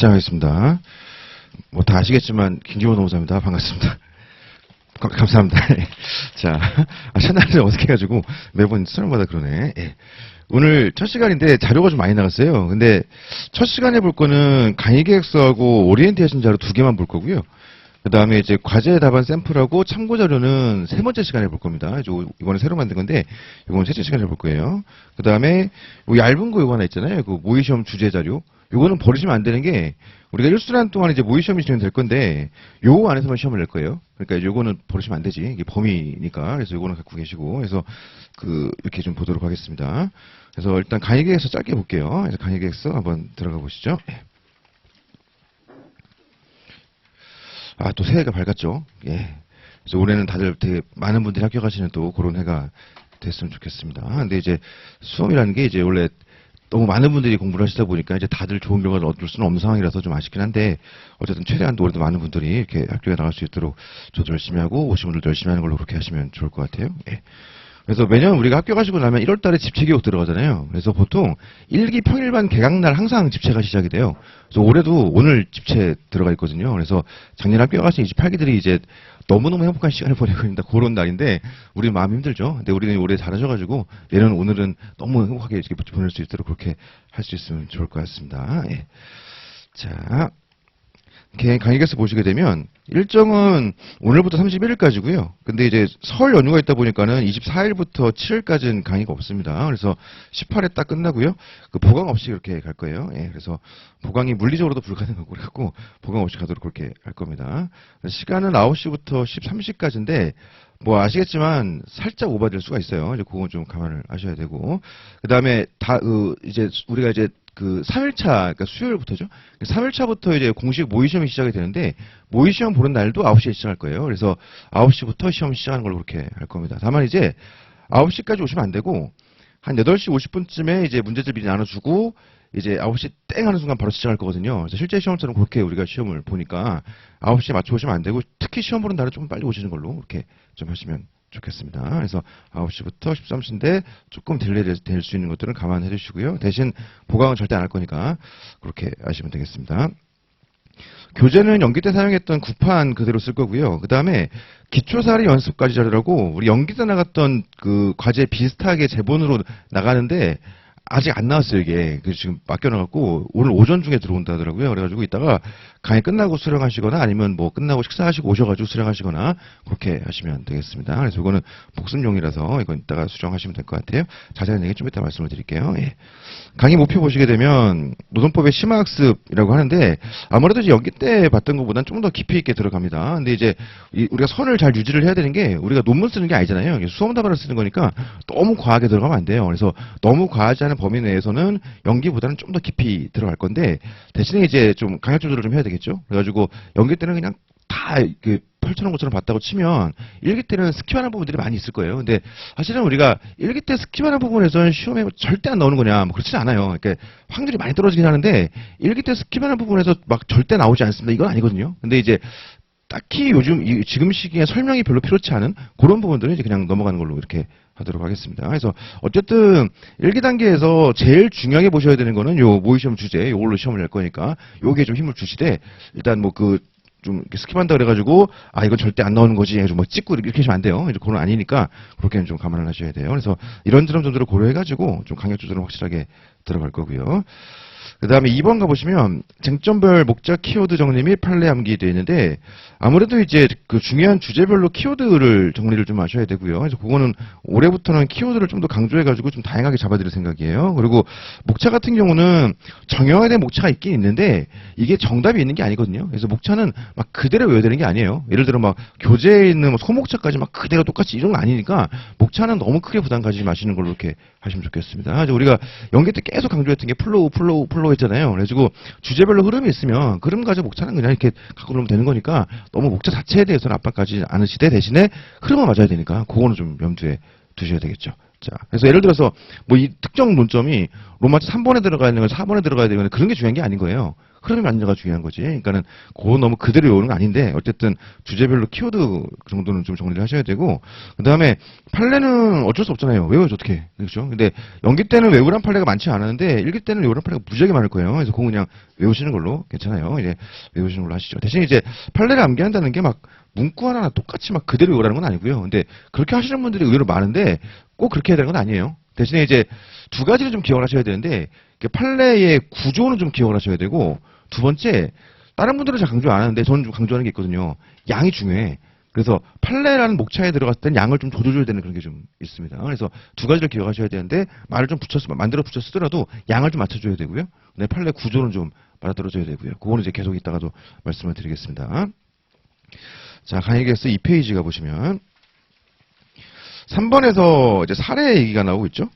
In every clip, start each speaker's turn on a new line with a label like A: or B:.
A: 시작하겠습니다. 뭐 다 아시겠지만 김기호 노무사입니다. 반갑습니다. 감사합니다. 자, 채널을 어떻게 해가지고 매번 수련마다 그러네. 예. 오늘 첫 시간인데 자료가 좀 많이 나갔어요. 근데 첫 시간에 볼 거는 강의 계획서하고 오리엔테이션 자료 2개만 볼 거고요. 그 다음에 이제 과제 답안 샘플하고 참고 자료는 세 번째 시간에 볼 겁니다. 이번에 새로 만든 건데, 이건 셋째 시간에 볼 거예요. 그 다음에 얇은 거 이거 하나 있잖아요. 그 모의시험 주제 자료. 요거는 버리시면 안 되는 게, 우리가 1수란 동안 이제 모의시험이 진행될 건데, 요거 안에서만 시험을 낼 거예요. 그러니까 요거는 버리시면 안 되지. 이게 범위니까. 그래서 요거는 갖고 계시고, 그래서 이렇게 좀 보도록 하겠습니다. 그래서 일단 강의 계획서 짧게 볼게요. 그래서 강의 계획서 한번 들어가 보시죠. 또 새해가 밝았죠. 예. 그래서 올해는 다들 되게 많은 분들이 합격하시는 또 그런 해가 됐으면 좋겠습니다. 근데 이제 수험이라는 게 이제 원래 너무 많은 분들이 공부를 하시다 보니까 이제 다들 좋은 결과를 얻을 수는 없는 상황이라서 좀 아쉽긴 한데, 어쨌든 최대한 올해도 많은 분들이 이렇게 학교에 나갈 수 있도록 저도 열심히 하고 오신 분들도 열심히 하는 걸로 그렇게 하시면 좋을 것 같아요. 예. 그래서 매년 우리가 학교 가시고 나면 1월 달에 집체 교육 들어가잖아요. 그래서 보통 1기 평일반 개강날 항상 집체가 시작이 돼요. 그래서 올해도 오늘 집체 들어가 있거든요. 그래서 작년 학교 가신 28기들이 이제 너무너무 행복한 시간을 보내고 있는 그런 날인데, 우리 마음 힘들죠. 근데 우리는 올해 잘하셔가지고 내년 오늘은 너무 행복하게 이렇게 보낼 수 있도록 그렇게 할 수 있으면 좋을 것 같습니다. 예. 자, 강의 계획서 보시게 되면 일정은 오늘부터 31일까지고요. 근데 이제 설 연휴가 있다 보니까는 24일부터 7일까지는 강의가 없습니다. 그래서 18회 딱 끝나고요. 보강 없이 그렇게 갈 거예요. 예, 그래서 보강이 물리적으로도 불가능하고 그래갖고 보강 없이 가도록 그렇게 할 겁니다. 시간은 9시부터 13시까지인데 뭐 아시겠지만 살짝 오버될 수가 있어요. 이제 그건 좀 감안을 하셔야 되고, 그 다음에 이제 우리가 이제 3일차, 그러니까 수요일부터죠. 3일차부터 이제 공식 모의시험이 시작이 되는데, 모의시험 보는 날도 9시에 시작할 거예요. 그래서 9시부터 시험 시작하는 걸로 그렇게 할 겁니다. 다만 이제 9시까지 오시면 안 되고, 한 8시 50분쯤에 이제 문제들 미리 나눠주고, 이제 9시 땡 하는 순간 바로 시작할 거거든요. 그래서 실제 시험처럼 그렇게 우리가 시험을 보니까 9시에 맞춰 오시면 안 되고, 특히 시험 보는 날은 좀 빨리 오시는 걸로 그렇게 좀 하시면 좋겠습니다. 그래서 9시부터 13시인데 조금 딜레이 될 수 있는 것들은 감안해 주시고요. 대신 보강은 절대 안 할 거니까 그렇게 하시면 되겠습니다. 교재는 연기 때 사용했던 구판 그대로 쓸 거고요. 그 다음에 기초사리 연습까지 자료라고 우리 연기 때 나갔던 과제 비슷하게 제본으로 나가는데 아직 안 나왔어요, 이게. 그래서 지금 맡겨놔갖고 오늘 오전 중에 들어온다 하더라고요. 그래가지고 이따가 강의 끝나고 수령하시거나 아니면 뭐 끝나고 식사하시고 오셔가지고 수령하시거나 그렇게 하시면 되겠습니다. 그래서 이거는 복습용이라서 이건 이따가 수령하시면 될 것 같아요. 자세한 얘기 좀 이따 말씀을 드릴게요. 예. 강의 목표 보시게 되면 노동법의 심화학습이라고 하는데, 아무래도 이제 연기 때 봤던 것보다는 좀 더 깊이 있게 들어갑니다. 근데 이제 우리가 선을 잘 유지를 해야 되는 게, 우리가 논문 쓰는 게 아니잖아요. 수험 답안을 쓰는 거니까 너무 과하게 들어가면 안 돼요. 그래서 너무 과하지 않은 범위 내에서는 연기보다는 좀 더 깊이 들어갈 건데, 대신에 이제 좀 강약 조절을 좀 해야 되겠죠. 그래가지고 연기 때는 그냥 다 펼쳐놓은 것처럼 봤다고 치면 1기 때는 스킵하는 부분들이 많이 있을 거예요. 근데 사실은 우리가 1기 때 스킵하는 부분에서는 시험에 절대 안 나오는 거냐, 뭐 그렇진 않아요. 그러니까 확률이 많이 떨어지긴 하는데 1기 때 스킵하는 부분에서 막 절대 나오지 않습니다. 이건 아니거든요. 근데 이제 딱히 지금 시기에 설명이 별로 필요치 않은 그런 부분들은 이제 그냥 넘어가는 걸로 이렇게 하도록 하겠습니다. 그래서 어쨌든 1기 단계에서 제일 중요하게 보셔야 되는 거는 요 모의시험 주제, 요걸로 시험을 낼 거니까 요게 좀 힘을 주시되, 일단 뭐 좀 스킵한다 그래가지고 이건 절대 안 나오는 거지 해가지고 뭐 찍고 이렇게 하시면 안 돼요. 이제 그건 아니니까 그렇게는 좀 감안을 하셔야 돼요. 그래서 이런저런 점들을 고려해가지고 좀 강약 조절은 확실하게 들어갈 거고요. 그 다음에 2번 가보시면 쟁점별 목적 키워드 정리 및 판례 암기 되어 있는데, 아무래도 이제 중요한 주제별로 키워드를 정리를 좀 하셔야 되고요. 그래서 그거는 올해부터는 키워드를 좀 더 강조해가지고 좀 다양하게 잡아드릴 생각이에요. 그리고 목차 같은 경우는 정형화된 목차가 있긴 있는데 이게 정답이 있는 게 아니거든요. 그래서 목차는 막 그대로 외워야 되는 게 아니에요. 예를 들어 막 교재에 있는 뭐 소목차까지 막 그대로 똑같이 이런 거 아니니까 목차는 너무 크게 부담 가지지 마시는 걸로 이렇게 하시면 좋겠습니다. 그래서 우리가 연기 때 계속 강조했던 게 플로우 했잖아요. 그래가지고 주제별로 흐름이 있으면 그럼 가지고 목차는 그냥 이렇게 갖고 그러면 되는 거니까 너무 목차 자체에 대해서는 압박하지 않으시되 대신에 흐름을 맞아야 되니까 그거는 좀 염두에 두셔야 되겠죠. 자, 그래서 예를 들어서 뭐 이 특정 논점이 로마字 3번에 들어가야 되는 건 4번에 들어가야 되는 건 그런 게 중요한 게 아닌 거예요. 흐름이 맞는지가 중요한 거지. 그러니까는 그거 너무 그대로 외우는 건 아닌데 어쨌든 주제별로 키워드 정도는 좀 정리를 하셔야 되고 그 다음에 판례는 어쩔 수 없잖아요. 외워야죠 어떻게 그렇죠? 근데 연기 때는 외우란 판례가 많지 않았는데 일기 때는 외우란 판례가 무지하게 많을 거예요. 그래서 그거 그냥 외우시는 걸로 괜찮아요. 이제 외우시는 걸로 하시죠. 대신 이제 판례를 암기한다는 게 막 문구 하나 똑같이 막 그대로 외우라는 건 아니고요. 근데 그렇게 하시는 분들이 의외로 많은데 꼭 그렇게 해야 되는 건 아니에요. 대신에 이제 두 가지를 좀 기억을 하셔야 되는데 판례의 구조는 좀 기억을 하셔야 되고 두 번째 다른 분들은 잘 강조 안 하는데 저는 좀 강조하는 게 있거든요. 양이 중요해. 그래서 판례라는 목차에 들어갔을 땐 양을 좀 조절줘야 되는 그런 게 좀 있습니다. 그래서 두 가지를 기억하셔야 되는데 말을 좀 만들어 붙여 쓰더라도 양을 좀 맞춰줘야 되고요. 근데 판례 구조는 좀 받아들여줘야 되고요. 그거는 이제 계속 이따가도 말씀을 드리겠습니다. 자, 강의 개수 2페이지 가보시면 3번에서 이제 사례 얘기가 나오고 있죠.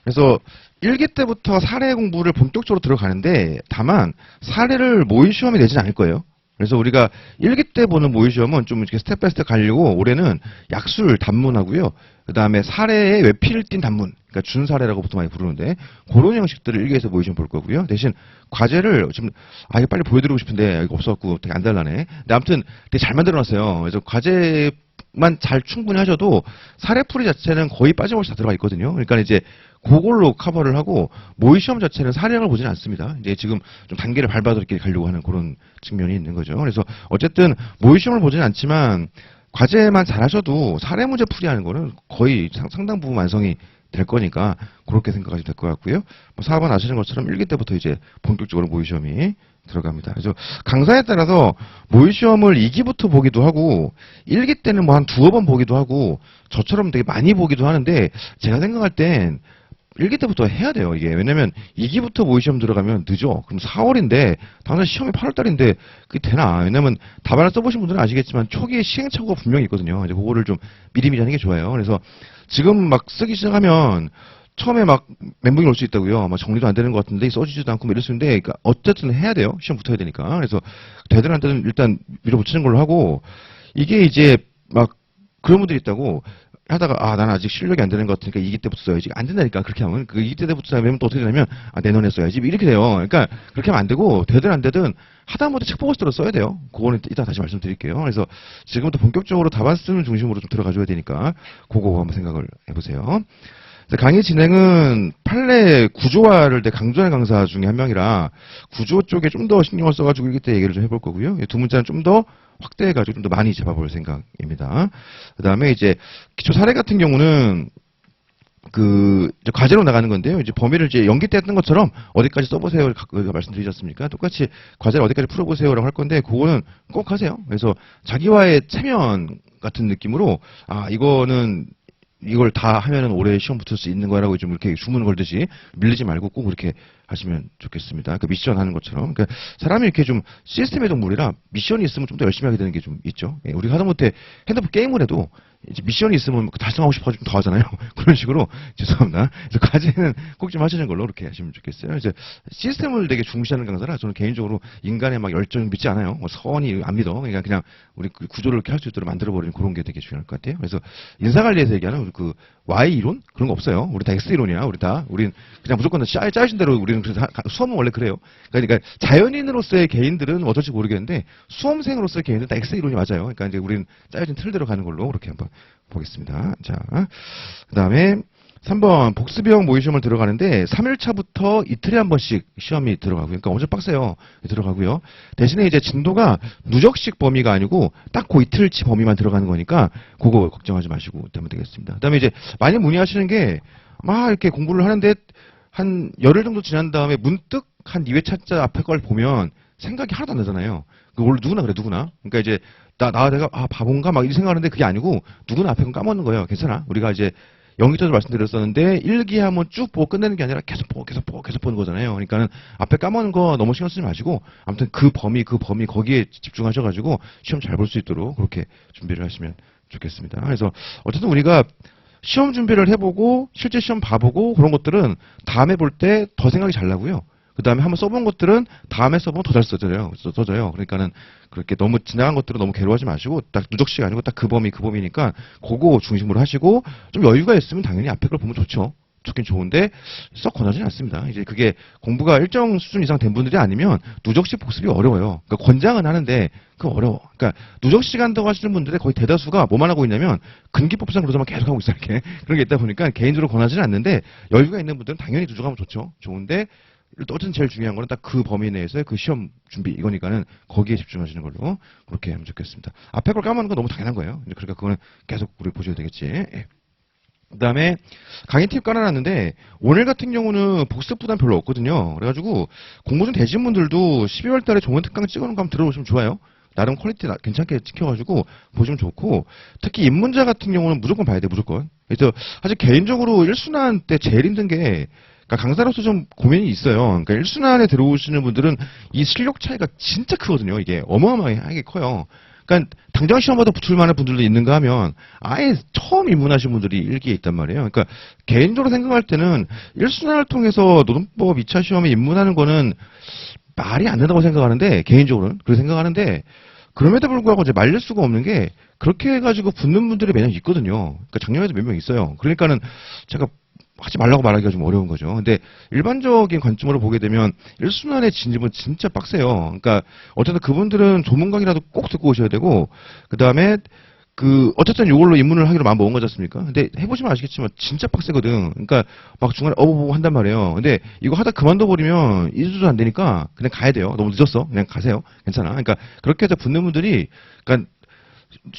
A: 그래서 1기 때부터 사례 공부를 본격적으로 들어가는데 다만 사례를 모의 시험에 내지는 않을 거예요. 그래서 우리가 1기 때 보는 모의 시험은 좀 이렇게 스텝 바이 스텝 가려고 올해는 약술 단문하고요. 그 다음에 사례에 외피를 띈 단문, 그러니까 준사례라고 보통 많이 부르는데 그런 형식들을 1기에서 모의 시험 볼 거고요. 대신 과제를 지금 이거 빨리 보여드리고 싶은데 이거 없어갖고 되게 안달나네. 근데 아무튼 되게 잘 만들어놨어요. 그래서 과제만 잘 충분히 하셔도 사례풀이 자체는 거의 빠짐없이 다 들어가 있거든요. 그러니까 이제 그걸로 커버를 하고 모의 시험 자체는 사례형을 보지는 않습니다. 이제 지금 좀 단계를 밟아서 이렇게 가려고 하는 그런 측면이 있는 거죠. 그래서 어쨌든 모의 시험을 보지는 않지만 과제만 잘하셔도 사례 문제 풀이하는 거는 거의 상당 부분 완성이 될 거니까 그렇게 생각하시면 될 것 같고요. 뭐 4번 아시는 것처럼 1기 때부터 이제 본격적으로 모의 시험이 들어갑니다. 그래서 강사에 따라서 모의 시험을 2기부터 보기도 하고 1기 때는 뭐 한 두어 번 보기도 하고 저처럼 되게 많이 보기도 하는데 제가 생각할 땐 1기 때부터 해야 돼요, 이게. 왜냐면 2기부터 모의 시험 들어가면 늦어. 그럼 4월인데 당장 시험이 8월달인데 그게 되나? 왜냐면 답안을 써보신 분들은 아시겠지만 초기에 시행착오가 분명히 있거든요. 이제 그거를 좀 미리미리 하는 게 좋아요. 그래서 지금 막 쓰기 시작하면 처음에 막 멘붕이 올 수 있다고요. 막 정리도 안 되는 것 같은데 써지지도 않고 이럴 수 있는데 그러니까 어쨌든 해야 돼요. 시험 붙어야 되니까. 그래서 되든 안 되든 일단 밀어붙이는 걸로 하고 이게 이제 막 그런 분들이 있다고 하다가 나는 아직 실력이 안 되는 것 같으니까 2기 때부터 써야지. 안 된다니까 그렇게 하면. 그 2기 때부터 써야면 또 어떻게 되냐면 내년에 써야지. 이렇게 돼요. 그러니까 그렇게 하면 안 되고 되든 안 되든 하다못해 책 보고 쓰더라도 써야 돼요. 그거는 이따 다시 말씀드릴게요. 그래서 지금부터 본격적으로 답안 쓰는 중심으로 좀 들어가줘야 되니까 그거 한번 생각을 해보세요. 강의 진행은 판례 구조화를 되게 강조하는 강사 중에 한 명이라 구조 쪽에 좀 더 신경을 써가지고 1기 때 얘기를 좀 해볼 거고요. 두 문자는 좀 더 확대해가지고 좀 더 많이 잡아볼 생각입니다. 그 다음에 이제 기초 사례 같은 경우는 이제 과제로 나가는 건데요. 이제 범위를 이제 연기 때 했던 것처럼 어디까지 써보세요. 말씀드리지 않습니까? 똑같이 과제를 어디까지 풀어보세요라고 할 건데 그거는 꼭 하세요. 그래서 자기와의 체면 같은 느낌으로 이걸 다 하면은 올해 시험 붙을 수 있는 거라고 좀 이렇게 주문 걸듯이 밀리지 말고 꼭 그렇게 하시면 좋겠습니다. 그 미션 하는 것처럼. 그러니까 사람이 이렇게 좀 시스템의 동물이라 미션이 있으면 좀 더 열심히 하게 되는 게 좀 있죠. 우리가 하다못해 핸드폰 게임을 해도 이제 미션이 있으면 달성하고 싶어서 좀 더 하잖아요. 그런 식으로 죄송합니다. 그래서 과제는 꼭 좀 하시는 걸로 그렇게 하시면 좋겠어요. 이제 시스템을 되게 중시하는 강사라 저는 개인적으로 인간의 막 열정 믿지 않아요. 뭐 선이 안 믿어. 그러니까 그냥 우리 그 구조를 이렇게 할 수 있도록 만들어버리는 그런 게 되게 중요할 것 같아요. 그래서 인사관리에서 얘기하는 그 Y 이론 그런 거 없어요. 우리 다 X 이론이야. 우린 그냥 무조건 짜여진 대로 우리는 수험은 원래 그래요. 그러니까 자연인으로서의 개인들은 어떨지 모르겠는데 수험생으로서의 개인들은 다 X 이론이 맞아요. 그러니까 이제 우리는 짜여진 틀대로 가는 걸로 그렇게 한번 보겠습니다. 자, 그다음에 3번 복습형 모의 시험을 들어가는데 3일차부터 이틀에 한 번씩 시험이 들어가고요. 그러니까 엄청 빡세요. 들어가고요. 대신에 이제 진도가 누적식 범위가 아니고 딱 그 이틀치 범위만 들어가는 거니까 그거 걱정하지 마시고 되면 되겠습니다. 그다음에 이제 많이 문의하시는 게 막 이렇게 공부를 하는데 한 열흘 정도 지난 다음에 문득 한 2회차짜 앞에 걸 보면 생각이 하나도 안 나잖아요. 원래 누구나 그래, 누구나. 그러니까 이제 내가 바본가 막 이 생각하는데 그게 아니고 누구나 앞에 건 까먹는 거예요. 괜찮아. 우리가 이제 연기 때도 말씀드렸었는데 1기 한번 쭉 보고 끝내는 게 아니라 계속 보는 거잖아요. 그러니까는 앞에 까먹는 거 너무 신경 쓰지 마시고 아무튼 그 범위 거기에 집중하셔가지고 시험 잘 볼 수 있도록 그렇게 준비를 하시면 좋겠습니다. 그래서 어쨌든 우리가 시험 준비를 해보고 실제 시험 봐보고 그런 것들은 다음에 볼 때 더 생각이 잘 나고요. 그 다음에 한번 써본 것들은 다음에 써보면 더 잘 써져요. 그러니까는 그렇게 너무 지나간 것들은 너무 괴로워하지 마시고 딱 누적식 아니고 딱 그 범위니까 그거 중심으로 하시고 좀 여유가 있으면 당연히 앞에 걸 보면 좋죠. 좋긴 좋은데 썩 권하지는 않습니다. 이제 그게 공부가 일정 수준 이상 된 분들이 아니면 누적식 복습이 어려워요. 그러니까 권장은 하는데 그거 어려워. 그러니까 누적식 한다고 하시는 분들의 거의 대다수가 뭐만 하고 있냐면 근기법상 그러자만 계속 하고 있어요. 이렇게 그런 게 있다 보니까 개인적으로 권하지는 않는데 여유가 있는 분들은 당연히 누적하면 좋죠. 좋은데 어쨌든 제일 중요한 거는 딱 그 범위 내에서의 그 시험 준비 이거니까는 거기에 집중하시는 걸로 그렇게 하면 좋겠습니다. 앞에 걸 까먹는 건 너무 당연한 거예요. 그러니까 그거는 계속 우리 보셔야 되겠지. 예. 그다음에 강의 팁 깔아놨는데 오늘 같은 경우는 복습 부담 별로 없거든요. 그래가지고 공부 좀 되신 분들도 12월 달에 좋은 특강 찍어놓은 거 한번 들어보시면 좋아요. 나름 퀄리티 괜찮게 찍혀가지고 보시면 좋고 특히 입문자 같은 경우는 무조건 봐야 돼 무조건. 그래서 사실 개인적으로 1순환 때 제일 힘든 게 그러니까 강사로서 좀 고민이 있어요. 그러니까 1순환에 들어오시는 분들은 이 실력 차이가 진짜 크거든요. 이게 어마어마하게 커요. 그러니까 당장 시험 봐도 붙을 만한 분들도 있는가 하면 아예 처음 입문하신 분들이 일기에 있단 말이에요. 그러니까 개인적으로 생각할 때는 1순환을 통해서 노동법 2차 시험에 입문하는 거는 말이 안 된다고 생각하는데 개인적으로는 그렇게 생각하는데 그럼에도 불구하고 이제 말릴 수가 없는 게 그렇게 해가지고 붙는 분들이 몇 명 있거든요. 그러니까 작년에도 몇 명 있어요. 그러니까는 제가 하지 말라고 말하기가 좀 어려운 거죠. 근데 일반적인 관점으로 보게 되면 1순환의 진입은 진짜 빡세요. 그러니까 어쨌든 그분들은 조문 강의라도 꼭 듣고 오셔야 되고 그다음에 어쨌든 이걸로 입문을 하기로 마음 먹은 거지 않습니까? 근데 해보시면 아시겠지만 진짜 빡세거든. 그러니까 막 중간에 어버버버 한단 말이에요. 근데 이거 하다 그만둬버리면 2주도 안 되니까 그냥 가야 돼요. 너무 늦었어. 그냥 가세요. 괜찮아. 그러니까 그렇게 해서 붙는 분들이 그러니까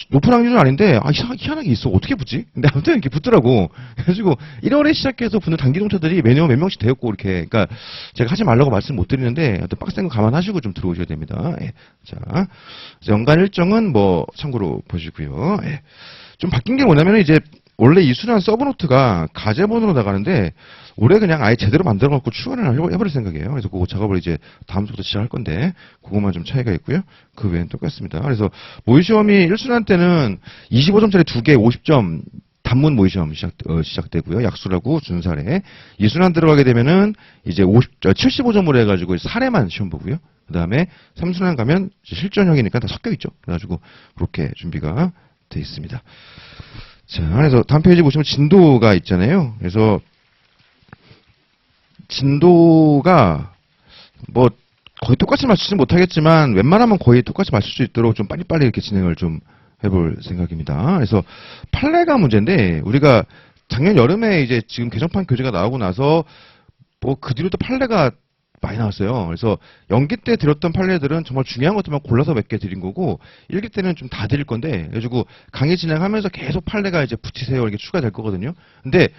A: 높은 확률은 아닌데 희한하게 있어. 어떻게 붙지? 근데 아무튼 이렇게 붙더라고. 그래가지고 1월에 시작해서 붙는 단기동차들이 매년 몇 명씩 되었고 이렇게. 그러니까 제가 하지 말라고 말씀 못 드리는데 하여튼 빡센 거 감안하시고 좀 들어오셔야 됩니다. 예. 자, 연간 일정은 뭐 참고로 보시고요. 예. 좀 바뀐 게 뭐냐면 이제 원래 이순환 서브노트가 가제본으로 나가는데 올해 그냥 아예 제대로 만들어갖고 추가를 해버릴 생각이에요. 그래서 그거 작업을 이제 다음 주부터 시작할 건데 그것만 좀 차이가 있고요. 그 외에는 똑같습니다. 그래서 모의시험이 1순환 때는 25점짜리 2개 50점 단문 모의시험 시작되고요. 약수라고 준사례. 2순환 들어가게 되면은 이제 75점으로 해가지고 사례만 시험 보고요. 그 다음에 3순환 가면 실전형이니까 다 섞여 있죠. 그래가지고 그렇게 준비가 돼 있습니다. 자, 그래서 다음 페이지 보시면 진도가 있잖아요. 그래서 진도가 뭐 거의 똑같이 맞추지는 못하겠지만 웬만하면 거의 똑같이 맞출 수 있도록 좀 빨리빨리 이렇게 진행을 좀 해볼 생각입니다. 그래서 판례가 문제인데 우리가 작년 여름에 이제 지금 개정판 교재가 나오고 나서 뭐 그 뒤로 또 판례가 많이 나왔어요. 그래서 연기 때 드렸던 판례들은 정말 중요한 것들만 골라서 몇 개 드린 거고 1기 때는 좀 다 드릴 건데 그래가지고 강의 진행하면서 계속 판례가 이제 붙이세요 이렇게 추가될 거거든요. 근데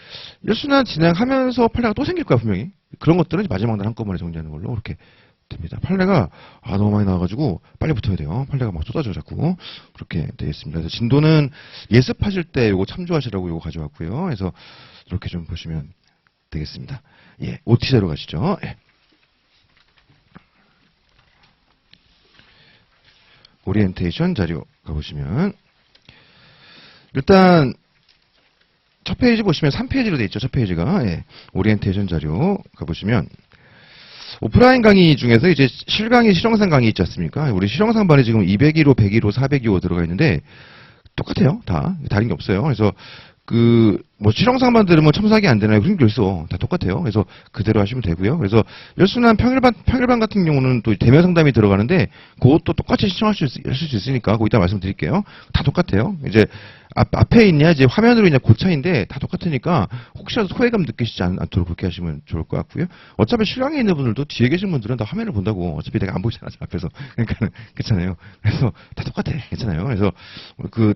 A: 1순환 진행하면서 판례가 또 생길 거야 분명히. 그런 것들은 마지막 날 한꺼번에 정리하는 걸로 그렇게 됩니다. 판례가 너무 많이 나와가지고 빨리 붙어야 돼요. 판례가 막 쏟아져 자꾸 그렇게 되어 있습니다. 그래서 진도는 예습하실 때 요거 참조하시라고 요거 가져왔고요. 그래서 이렇게 좀 보시면 되겠습니다. 예, OT제로 가시죠. 예. 오리엔테이션 자료 가보시면 일단 첫 페이지 보시면 3페이지로 되어 있죠. 첫 페이지가 예. 오리엔테이션 자료 가보시면 오프라인 강의 중에서 이제 실강의 실영상 강의 있지 않습니까? 우리 실영상반에 지금 201호, 101호, 402호 들어가 있는데 똑같아요. 다 다른 게 없어요. 그래서 뭐 실영상반 들으면 첨삭이 안 되나요? 그런 게 있어. 다 똑같아요. 그래서 그대로 하시면 되고요. 그래서 1순환 평일반 같은 경우는 또 대면 상담이 들어가는데 그것도 똑같이 신청하실 수 있으니까 그거 이따 말씀드릴게요. 다 똑같아요. 이제 앞에 있냐 이제 화면으로 있냐 그 차이인데 다 똑같으니까 혹시라도 소외감 느끼시지 않도록 그렇게 하시면 좋을 것 같고요. 어차피 실강에 있는 분들도 뒤에 계신 분들은 다 화면을 본다고 어차피 내가 안 보이잖아 앞에서. 그러니까 괜찮아요. 그래서 다 똑같아. 괜찮아요. 그래서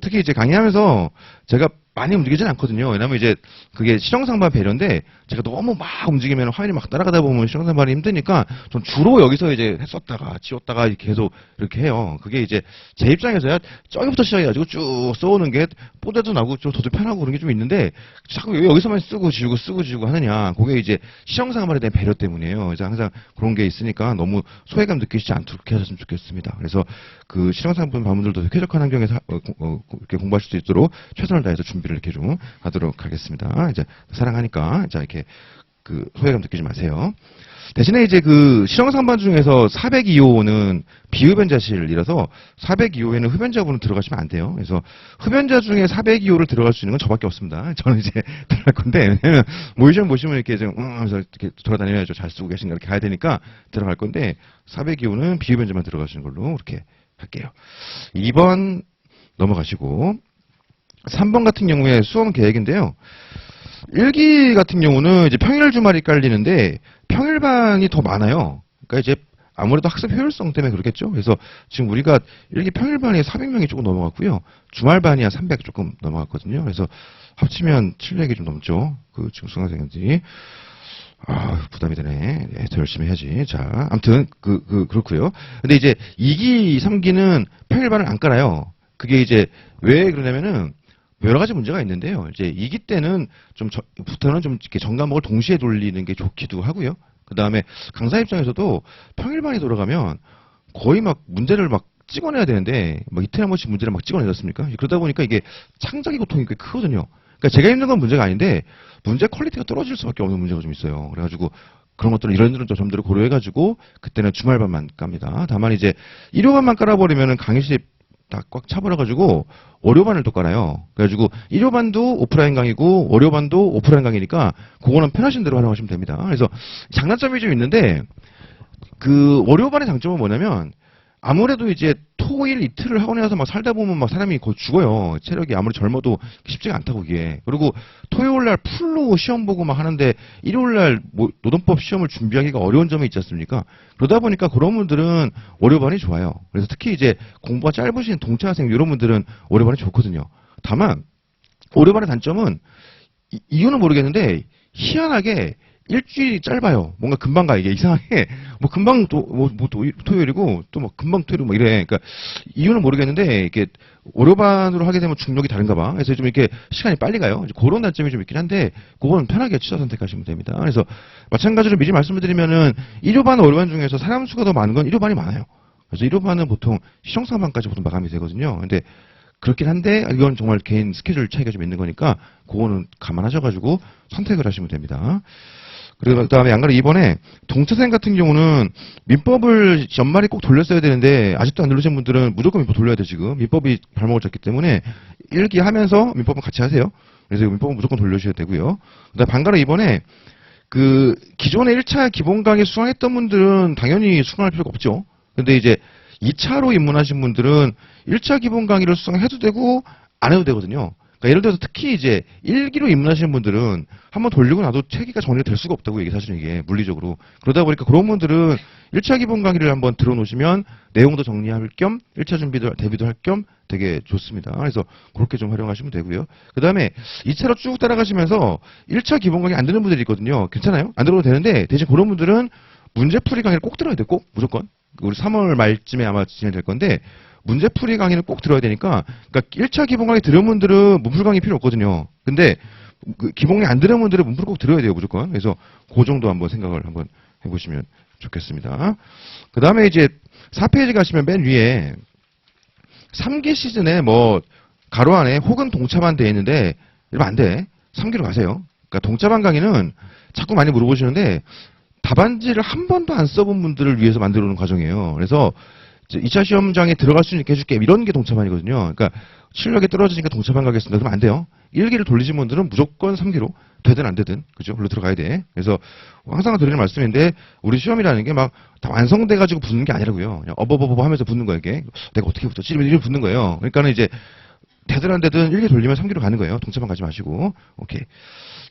A: 특히 이제 강의하면서 제가 많이 움직이진 않거든요. 왜냐면 이제 그게 실영상반 배려인데 제가 너무 막 움직이면 화면이 막 따라가다 보면 실영상반이 힘드니까 전 주로 여기서 이제 썼다가 지웠다가 계속 이렇게 해요. 그게 이제 제 입장에서야 저기부터 시작해가지고 쭉 써오는 게 뽀대도 나고 좀 더 편하고 그런 게 좀 있는데 자꾸 여기서만 쓰고 지우고 하느냐. 그게 이제 실영상반에 대한 배려 때문이에요. 그래서 항상 그런 게 있으니까 너무 소외감 느끼시지 않도록 그렇게 하셨으면 좋겠습니다. 그래서 그 실영상반 반문들도 쾌적한 환경에서 이렇게 공부하실 수 있도록 최선을 다해서 준비를 이렇게 좀 하도록 하겠습니다. 이제 사랑하니까 자 이렇게 그 소외감 느끼지 마세요. 대신에 이제 그 실형상반 중에서 402호는 비흡연자실이라서 402호에는 흡연자분은 들어가시면 안 돼요. 그래서 흡연자 중에 402호를 들어갈 수 있는 건 저밖에 없습니다. 저는 이제 들어갈 건데, 왜냐면 모의시험 보시면 이렇게 좀, 하면서 이렇게 돌아다녀야죠. 잘 쓰고 계신가 이렇게 가야 되니까 들어갈 건데, 402호는 비흡연자만 들어가시는 걸로 그렇게 할게요. 2번 넘어가시고, 3번 같은 경우에 수험 계획인데요. 1기 같은 경우는 이제 평일 주말이 깔리는데 평일반이 더 많아요. 그러니까 이제 아무래도 학습 효율성 때문에 그렇겠죠. 그래서 지금 우리가 1기 평일반이 400명이 조금 넘어갔고요. 주말반이 한 300 조금 넘어갔거든요. 그래서 합치면 700이 좀 넘죠. 그 지금 수강생들이. 아, 부담이 되네. 네, 더 열심히 해야지. 자, 아무튼 그렇고요. 근데 이제 2기, 3기는 평일반을 안 깔아요. 그게 이제 왜 그러냐면은 여러 가지 문제가 있는데요. 이제 2기 때는 부터는 좀 이렇게 전과목을 동시에 돌리는 게 좋기도 하고요. 그 다음에 강사 입장에서도 평일반이 돌아가면 거의 막 문제를 막 찍어내야 되는데, 막 이틀에 한 번씩 문제를 막 찍어내지 않습니까? 그러다 보니까 이게 창작의 고통이 꽤 크거든요. 그러니까 제가 힘든 건 문제가 아닌데, 문제 퀄리티가 떨어질 수밖에 없는 문제가 좀 있어요. 그래가지고, 그런 것들은 이런 점들을 고려해가지고, 그때는 주말반만 깝니다. 다만 이제, 일요반만 깔아버리면은 강의실이 다 꽉 차버려가지고 월요반을 또 깔아요. 그래가지고 일요반도 오프라인 강의고 월요반도 오프라인 강의니까 그거는 편하신 대로 활용하시면 됩니다. 그래서 장단점이 좀 있는데 그 월요반의 장점은 뭐냐면 아무래도 이제 토일 이틀을 학원에 와서 막 살다 보면 막 사람이 거의 죽어요. 체력이 아무리 젊어도 쉽지가 않다고 이게. 그리고 토요일 날 풀로 시험 보고 막 하는데 일요일 날 뭐 노동법 시험을 준비하기가 어려운 점이 있지 않습니까? 그러다 보니까 그런 분들은 월요반이 좋아요. 그래서 특히 이제 공부가 짧으신 동차생 이런 분들은 월요반이 좋거든요. 다만 월요반의 단점은 이유는 모르겠는데 희한하게 일주일이 짧아요. 뭔가 금방 가, 이게 이상하게. 뭐 금방 토요일이고, 또 막 금방 토요일이고 막 이래. 그러니까 이유는 모르겠는데, 이게 월요반으로 하게 되면 중력이 다른가 봐. 그래서 좀 이렇게 시간이 빨리 가요. 이제 그런 단점이 좀 있긴 한데, 그거는 편하게 취사 선택하시면 됩니다. 그래서 마찬가지로 미리 말씀을 드리면은, 일요반, 월요반 중에서 사람 수가 더 많은 건 일요반이 많아요. 그래서 일요반은 보통 시정사반까지 보통 마감이 되거든요. 근데 그렇긴 한데, 이건 정말 개인 스케줄 차이가 좀 있는 거니까, 그거는 감안하셔가지고 선택을 하시면 됩니다. 그리고 그다음에 양가로 이번에 동차생 같은 경우는 민법을 연말에 꼭 돌렸어야 되는데 아직도 안 돌리신 분들은 무조건 민법 돌려야 돼 지금. 민법이 발목을 잡기 때문에 1기 하면서 민법은 같이 하세요. 그래서 민법은 무조건 돌려주셔야 되고요. 그다음에 반가로 이번에 그 기존에 1차 기본 강의 수강했던 분들은 당연히 수강할 필요가 없죠. 근데 이제 2차로 입문하신 분들은 1차 기본 강의를 수강해도 되고 안 해도 되거든요. 그러니까 예를 들어서 특히 이제 1기로 입문하시는 분들은 한번 돌리고 나도 체계가 정리가 될 수가 없다고 이게 사실은 이게 물리적으로. 그러다 보니까 그런 분들은 1차 기본 강의를 한번 들어놓으시면 내용도 정리할 겸 1차 준비도 대비도 할 겸 되게 좋습니다. 그래서 그렇게 좀 활용하시면 되고요. 그 다음에 2차로 쭉 따라가시면서 1차 기본 강의 안 듣는 분들이 있거든요. 괜찮아요? 안 들어도 되는데 대신 그런 분들은 문제풀이 강의를 꼭 들어야 돼. 꼭 무조건. 우리 3월 말쯤에 아마 진행될 건데 문제풀이 강의는 꼭 들어야 되니까, 그러니까 1차 기본 강의 들은 분들은 문풀 강의 필요 없거든요. 근데 그 기본 강의 안 들은 분들은 문풀 꼭 들어야 돼요, 무조건. 그래서 그 정도 한번 생각을 한번 해보시면 좋겠습니다. 그 다음에 이제 4페이지 가시면 맨 위에 3기 시즌에 뭐 가로 안에 혹은 동차반 돼 있는데 이러면 안 돼. 3기로 가세요. 그러니까 동차반 강의는 자꾸 많이 물어보시는데 답안지를 한 번도 안 써본 분들을 위해서 만들어 놓은 과정이에요. 그래서 2차 시험장에 들어갈 수 있게 해줄게. 이런 게 동차반이거든요. 그러니까 실력이 떨어지니까 동차반 가겠습니다. 그러면 안 돼요. 1기를 돌리신 분들은 무조건 3기로 되든 안 되든 그죠? 물로 들어가야 돼. 그래서 항상 드리는 말씀인데 우리 시험이라는 게 막 다 완성돼가지고 붙는 게 아니라고요. 그냥 어버버버 하면서 붙는 거예요. 이게 내가 어떻게 붙었지? 이러면 붙는 거예요. 그러니까는 이제 되든 안 되든 1기 돌리면 3기로 가는 거예요. 동차반 가지 마시고. 오케이.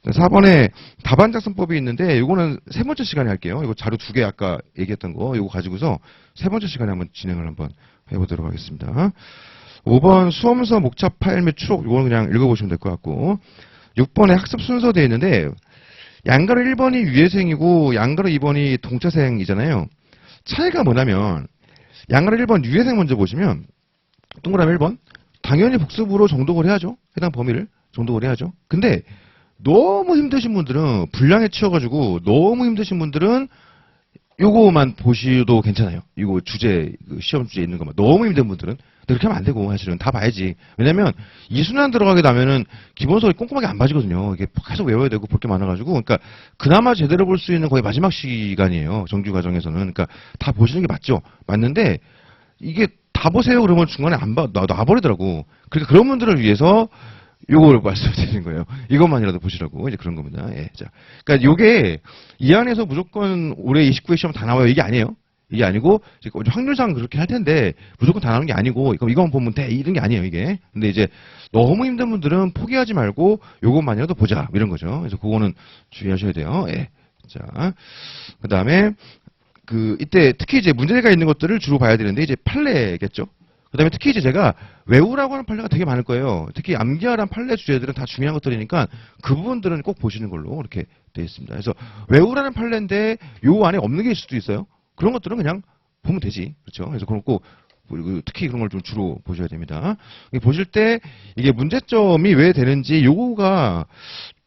A: 4번에 답안 작성법이 있는데 이거는 세 번째 시간에 할게요. 이거 자료 2개 아까 얘기했던 거 이거 가지고서 세 번째 시간에 한번 진행을 한번 해보도록 하겠습니다. 5번 수험서 목차 파일 및 추록 이거는 그냥 읽어보시면 될 것 같고 6번에 학습 순서 되어 있는데 양가로 1번이 유예생이고 양가로 2번이 동차생이잖아요. 차이가 뭐냐면 양가로 1번 유예생 먼저 보시면 동그라미 1번 당연히 복습으로 정독을 해야죠. 해당 범위를 정독을 해야죠. 근데 너무 힘드신 분들은 분량에 치여가지고 너무 힘드신 분들은 요거만 보셔도 괜찮아요. 이거 주제 시험 주제에 있는 것만 너무 힘든 분들은 그렇게 하면 안 되고, 사실은. 다 봐야지. 왜냐면, 이 순환 들어가게 되면은, 기본서가 꼼꼼하게 안 봐지거든요. 이게 계속 외워야 되고, 볼 게 많아가지고. 그러니까, 그나마 제대로 볼 수 있는 거의 마지막 시간이에요. 정규 과정에서는. 그러니까, 다 보시는 게 맞죠. 맞는데, 이게 다 보세요. 그러면 중간에 안 봐, 놔버리더라고. 그러니까 그런 분들을 위해서, 요걸 말씀드리는 거예요. 이것만이라도 보시라고. 이제 그런 겁니다. 예. 자. 그러니까 요게, 이 안에서 무조건 올해 29회 시험 다 나와요. 이게 아니에요. 이게 아니고, 확률상 그렇게 할 텐데, 무조건 다 나오는 게 아니고, 이건 보면 돼. 이런 게 아니에요, 이게. 근데 이제, 너무 힘든 분들은 포기하지 말고, 요것만이라도 보자. 이런 거죠. 그래서 그거는 주의하셔야 돼요. 예. 자. 그 다음에, 이때 특히 이제 문제가 있는 것들을 주로 봐야 되는데, 이제 판례겠죠? 그 다음에 특히 이제 제가 외우라고 하는 판례가 되게 많을 거예요. 특히 암기하라는 판례 주제들은 다 중요한 것들이니까 그 부분들은 꼭 보시는 걸로 이렇게 되어 있습니다. 그래서 외우라는 판례인데 요 안에 없는 게 있을 수도 있어요. 그런 것들은 그냥 보면 되지. 그렇죠? 그래서 그런 꼭 특히 그런 걸 좀 주로 보셔야 됩니다. 보실 때 이게 문제점이 왜 되는지 요거가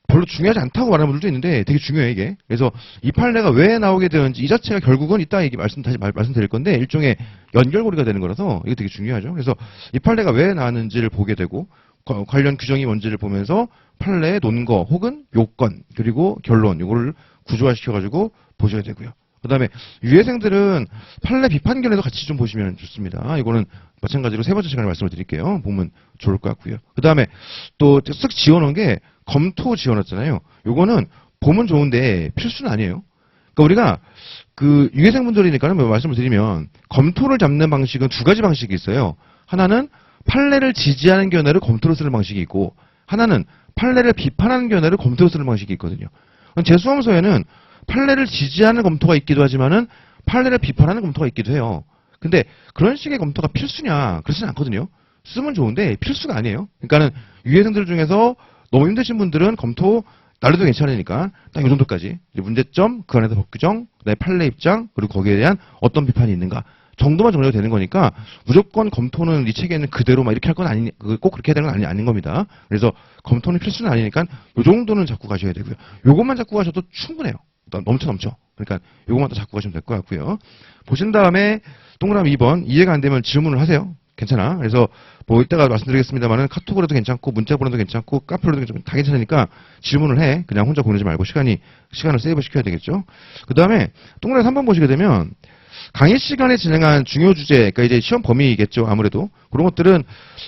A: 별로 중요하지 않다고 말하는 분들도 있는데 되게 중요해요, 이게. 그래서 이 판례가 왜 나오게 되는지 이 자체가 결국은 이따 얘기 다시 말씀드릴 건데 일종의 연결고리가 되는 거라서 이게 되게 중요하죠. 그래서 이 판례가 왜 나왔는지를 보게 되고 관련 규정이 뭔지를 보면서 판례의 논거 혹은 요건 그리고 결론 이거를 구조화시켜가지고 보셔야 되고요. 그 다음에 유해생들은 판례 비판견에도 같이 좀 보시면 좋습니다. 이거는 마찬가지로 세 번째 시간에 말씀을 드릴게요. 보면 좋을 것 같고요. 그 다음에 또 쓱 지어놓은 게 검토 지어놨잖아요. 요거는 보면 좋은데 필수는 아니에요. 그러니까 우리가 유해생분들이니까는 말씀을 드리면 검토를 잡는 방식은 두 가지 방식이 있어요. 하나는 판례를 지지하는 견해를 검토로 쓰는 방식이 있고 하나는 판례를 비판하는 견해를 검토로 쓰는 방식이 있거든요. 재수험서에는 판례를 지지하는 검토가 있기도 하지만은 판례를 비판하는 검토가 있기도 해요. 근데 그런 식의 검토가 필수냐? 그렇지는 않거든요. 쓰면 좋은데 필수가 아니에요. 그러니까는 유해생들 중에서 너무 힘드신 분들은 검토 날려도 괜찮으니까 딱 이 정도까지 이제 문제점, 그 안에서 법규정, 그다음에 판례 입장 그리고 거기에 대한 어떤 비판이 있는가 정도만 정리가 되는 거니까 무조건 검토는 이 책에는 그대로 막 이렇게 할 건 아니, 꼭 그렇게 해야 되는 건 아닌 겁니다. 그래서 검토는 필수는 아니니까 요 정도는 잡고 가셔야 되고요. 요것만 잡고 가셔도 충분해요. 넘쳐. 그러니까 요것만 더 잡고 가시면 될 것 같고요. 보신 다음에 동그라미 2번 이해가 안 되면 질문을 하세요. 괜찮아. 그래서 뭐 이따가 말씀드리겠습니다만은 카톡으로도 괜찮고 문자 보내도 괜찮고 카페로도 괜찮고 다 괜찮으니까 질문을 해. 그냥 혼자 보내지 말고 시간을 세이브 시켜야 되겠죠. 그 다음에 동그라미 3번 보시게 되면 강의 시간에 진행한 중요 주제, 그러니까 이제 시험 범위겠죠. 아무래도 그런 것들은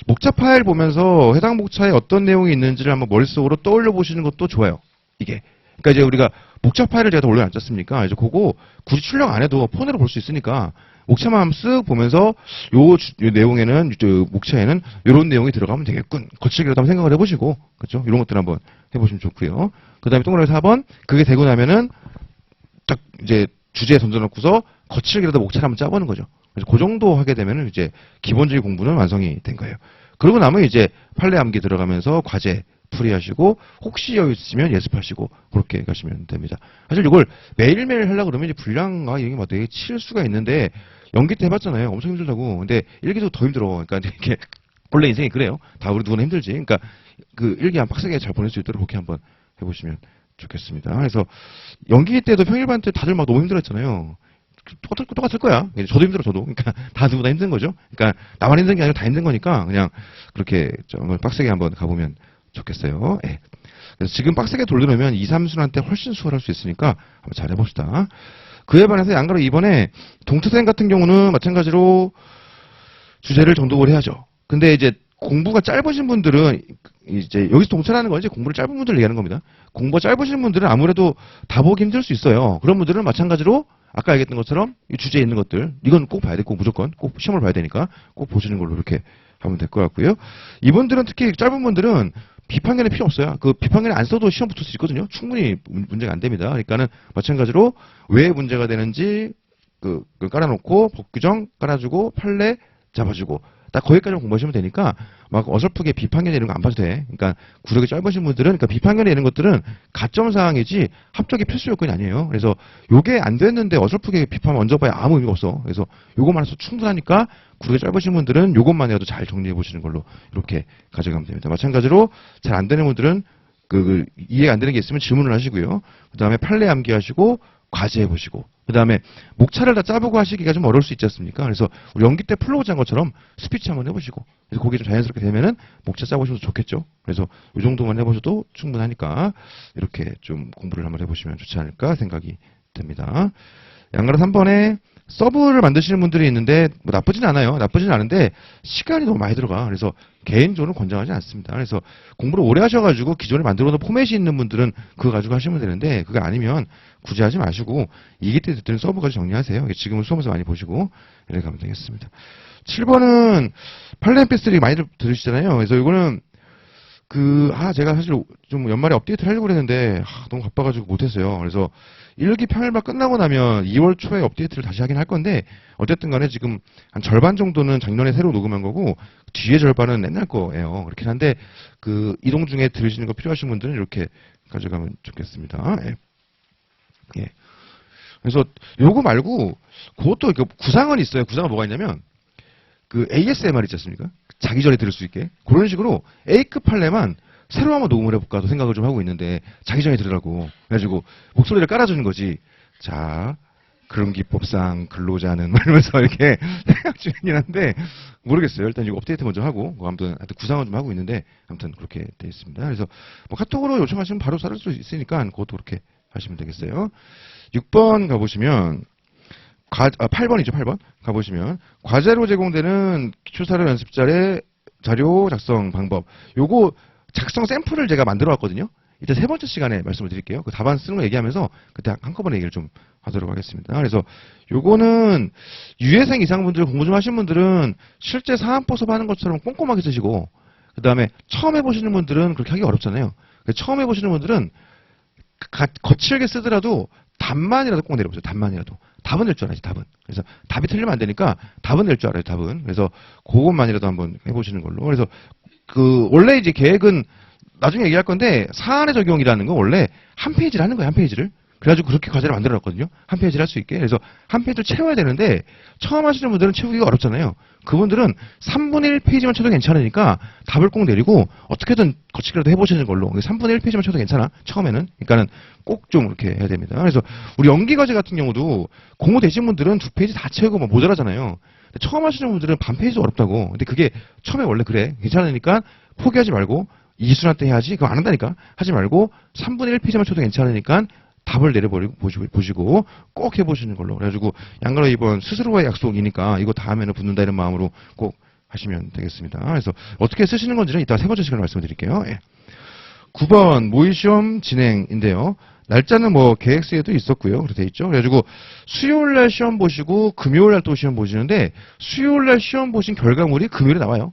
A: 목차 파일 보면서 해당 목차에 어떤 내용이 있는지를 한번 머릿속으로 떠올려 보시는 것도 좋아요. 이게. 그러니까 이제 우리가 목차 파일을 제가 다 올려놨지 않습니까? 이제 그거 굳이 출력 안 해도 폰으로 볼 수 있으니까 목차만 한번 쓱 보면서 요 내용에는 목차에는 이런 내용이 들어가면 되겠군. 거칠게라도 한번 생각을 해보시고 그렇죠? 이런 것들 한번 해보시면 좋고요. 그 다음에 동그라미 4번 그게 되고 나면은 딱 이제 주제에 던져놓고서 거칠게라도 목차를 한번 짜보는 거죠. 그래서 그 정도 하게 되면은 이제 기본적인 공부는 완성이 된 거예요. 그러고 나면 이제 판례 암기 들어가면서 과제 풀이하시고 혹시 여유 있으면 예습하시고 그렇게 가시면 됩니다. 사실 이걸 매일매일 하려고 그러면 이제 분량과 이게 막 되게 칠 수가 있는데 연기 때 해봤잖아요. 엄청 힘들다고. 근데 일기도 더 힘들어. 그러니까 이게 원래 인생이 그래요. 다 우리 누구나 힘들지. 그러니까 일기 한 빡세게 잘 보낼 수 있도록 그렇게 한번 해보시면 좋겠습니다. 그래서 연기 때도 평일반 때 다들 막 너무 힘들었잖아요. 똑같을 거야. 저도 힘들어, 저도. 그러니까 다 누구나 힘든 거죠. 그러니까 나만 힘든 게 아니라 다 힘든 거니까 그냥 그렇게 좀 빡세게 한번 가보면 좋겠어요. 예. 그래서 지금 빡세게 돌려놓으면 2, 3순한테 훨씬 수월할 수 있으니까 한번 잘 해봅시다. 그에 반해서 양가로 이번에 동투생 같은 경우는 마찬가지로 주제를 정독을 해야죠. 근데 이제 공부가 짧으신 분들은 이제 여기서 동차라는 건 이제 공부를 짧은 분들 얘기하는 겁니다. 공부가 짧으신 분들은 아무래도 다 보기 힘들 수 있어요. 그런 분들은 마찬가지로 아까 얘기했던 것처럼 이 주제에 있는 것들 이건 꼭 봐야 돼. 꼭 무조건 꼭 시험을 봐야 되니까 꼭 보시는 걸로 이렇게 하면 될 것 같고요. 이분들은 특히 짧은 분들은 비판견이 필요 없어요. 그 비판견이 안 써도 시험 붙을 수 있거든요. 충분히 문제가 안 됩니다. 그러니까는 마찬가지로 왜 문제가 되는지 그걸 깔아놓고 법규정 깔아주고 판례 잡아주고 딱 거기까지만 공부하시면 되니까 막 어설프게 비판견 이런 거 안 봐도 돼. 그러니까 구력이 짧으신 분들은 그러니까 비판견 이런 것들은 가점 사항이지 합격이 필수 요건이 아니에요. 그래서 요게 안 됐는데 어설프게 비판 먼저 봐야 아무 의미가 없어. 그래서 요것만 해서 충분하니까 구력이 짧으신 분들은 요것만이라도 잘 정리해 보시는 걸로 이렇게 가져가면 됩니다. 마찬가지로 잘 안 되는 분들은 이해가 안 되는 게 있으면 질문을 하시고요. 그 다음에 판례 암기하시고 과제 해보시고, 그 다음에 목차를 다 짜보고 하시기가 좀 어려울 수 있지 않습니까? 그래서 우리 연기 때 플로우즈 한 것처럼 스피치 한번 해보시고, 그래서 그게 좀 자연스럽게 되면은 목차 짜보셔도 좋겠죠? 그래서 이 정도만 해보셔도 충분하니까 이렇게 좀 공부를 한번 해보시면 좋지 않을까 생각이 듭니다. 양가라 3번에 서브를 만드시는 분들이 있는데 뭐 나쁘진 않아요. 나쁘진 않은데 시간이 너무 많이 들어가. 그래서 개인적으로 권장하지 않습니다. 그래서 공부를 오래 하셔가지고 기존에 만들어놓은 포맷이 있는 분들은 그거 가지고 하시면 되는데 그게 아니면 굳이 하지 마시고 이기 때 듣는 서브까지 정리하세요. 지금은 수험에서 많이 보시고 이렇게 가면 되겠습니다. 7번은 팔레 MP3 많이 들으시잖아요. 그래서 이거는 제가 사실 좀 연말에 업데이트를 하려고 그랬는데, 너무 바빠가지고 못했어요. 그래서 1기 평일만 끝나고 나면 2월 초에 업데이트를 다시 하긴 할 건데, 어쨌든 간에 지금 한 절반 정도는 작년에 새로 녹음한 거고, 뒤에 절반은 옛날 거예요. 그렇긴 한데, 이동 중에 들으시는 거 필요하신 분들은 이렇게 가져가면 좋겠습니다. 예. 예. 그래서 요거 말고, 그것도 구상은 있어요. 구상은 뭐가 있냐면, ASMR 있지 않습니까? 자기 전에 들을 수 있게. 그런 식으로 A급 판례만 새로 한번 녹음을 해볼까도 생각을 좀 하고 있는데, 자기 전에 들으라고. 그래가지고, 목소리를 깔아주는 거지. 자, 그런 기법상 근로자는, 이러면서 이렇게 생각 중이긴 한데, 모르겠어요. 일단 이거 업데이트 먼저 하고, 아무튼 구상은 좀 하고 있는데, 아무튼 그렇게 돼 있습니다. 그래서, 카톡으로 요청하시면 바로 살을 수 있으니까, 그것도 그렇게 하시면 되겠어요. 6번 가보시면, 8번이죠, 8번. 가보시면, 과제로 제공되는 기초사료 연습자의 자료 작성 방법. 요거 작성 샘플을 제가 만들어 왔거든요. 이따 세 번째 시간에 말씀을 드릴게요. 그 답안 쓰는 거 얘기하면서 그때 한꺼번에 얘기를 좀 하도록 하겠습니다. 그래서 요거는 유예생 이상분들 공부 좀 하신 분들은 실제 사안포섭 하는 것처럼 꼼꼼하게 쓰시고, 그 다음에 처음 해보시는 분들은 그렇게 하기 어렵잖아요. 처음 해보시는 분들은 거칠게 쓰더라도 답만이라도 꼭 내려보세요. 답만이라도. 답은 낼 줄 알아야지, 답은. 그래서 답이 틀리면 안 되니까 답은 낼 줄 알아요, 답은. 그래서 그것만이라도 한번 해보시는 걸로. 그래서 원래 이제 계획은 나중에 얘기할 건데 사안의 적용이라는 건 원래 한 페이지를 하는 거예요, 한 페이지를. 그래가지고 그렇게 과제를 만들어 놨거든요. 한 페이지를 할 수 있게. 그래서 한 페이지를 채워야 되는데 처음 하시는 분들은 채우기가 어렵잖아요. 그분들은 3분의 1 페이지만 쳐도 괜찮으니까 답을 꼭 내리고 어떻게든 거치기라도 해보시는 걸로. 3분의 1 페이지만 쳐도 괜찮아, 처음에는. 그러니까는 꼭 좀 이렇게 해야 됩니다. 그래서 우리 연기 과제 같은 경우도 공부 되신 분들은 2페이지 다 채우고 뭐 모자라잖아요. 처음 하시는 분들은 반 페이지 어렵다고. 근데 그게 처음에 원래 그래. 괜찮으니까 포기하지 말고 이순환 때 해야지. 그거 안 한다니까. 하지 말고 3분의 1 페이지만 쳐도 괜찮으니까 답을 내려버리고 보시고 꼭 해보시는 걸로. 그래가지고 양가로 이번 스스로와의 약속이니까 이거 다 하면은 붙는다 이런 마음으로 꼭 하시면 되겠습니다. 그래서 어떻게 쓰시는 건지는 이따 세 번째 시간에 말씀드릴게요. 예. 9번 모의시험 진행인데요. 날짜는 뭐 계획서에도 있었고요. 그렇게 돼 있죠. 그래가지고 수요일날 시험 보시고 금요일날 또 시험 보시는데 수요일날 시험 보신 결과물이 금요일에 나와요.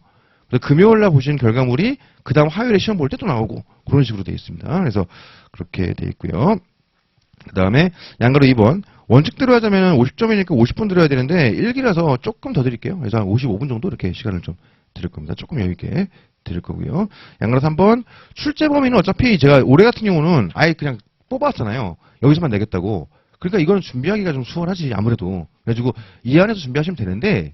A: 금요일날 보신 결과물이 그 다음 화요일에 시험 볼 때 또 나오고 그런 식으로 돼 있습니다. 그래서 그렇게 돼 있고요. 그 다음에 양가로 2번 원칙대로 하자면 50점이니까 50분 드려야 되는데 1기라서 조금 더 드릴게요. 그래서 한 55분 정도 이렇게 시간을 좀 드릴 겁니다. 조금 여유있게 드릴 거고요. 양가로 3번 출제 범위는 어차피 제가 올해 같은 경우는 아예 그냥 뽑았잖아요. 여기서만 내겠다고. 그러니까 이거는 준비하기가 좀 수월하지 아무래도. 그래가지고 이 안에서 준비하시면 되는데